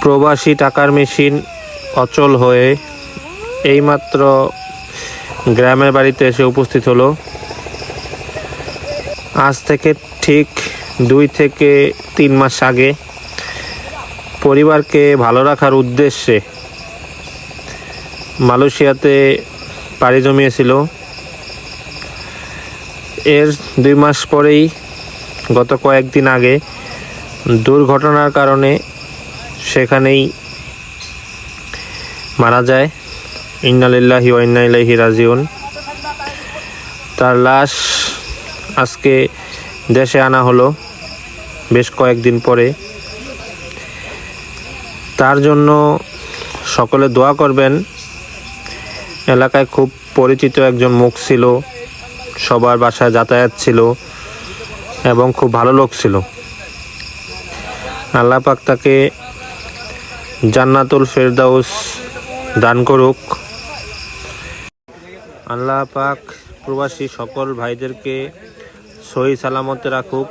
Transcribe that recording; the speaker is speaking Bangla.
প্রবাসী টাকার মেশিন অচল হয়ে এইমাত্র গ্রামের বাড়িতে এসে উপস্থিত হলো। আজ থেকে ঠিক 2 থেকে 3 মাস আগে পরিবারকে ভালো রাখার উদ্দেশ্যে মালয়েশিয়াতে পাড়ি জমিয়েছিল। এর 2 মাস পরেই গত কয়েকদিন আগে দুর্ঘটনার কারণে সেখানেই মারা যায়। ইন্না লিল্লাহি ওয়া ইন্না ইলাইহি রাজিউন। তার লাশ আজকে দেশে আনা হলো বেশ কয়েকদিন পরে। তার জন্য সকলে দোয়া করবেন। এলাকায় খুব পরিচিত একজন মুখ ছিল, সবার বাসায় যাতায়াত ছিল এবং খুব ভালো লোক ছিল। আল্লাহ পাক তাকে জান্নাতুল ফেরদাউস দান করুক। আল্লাহ পাক প্রবাসী সকল ভাইদেরকে সহি সালামতে রাখুক।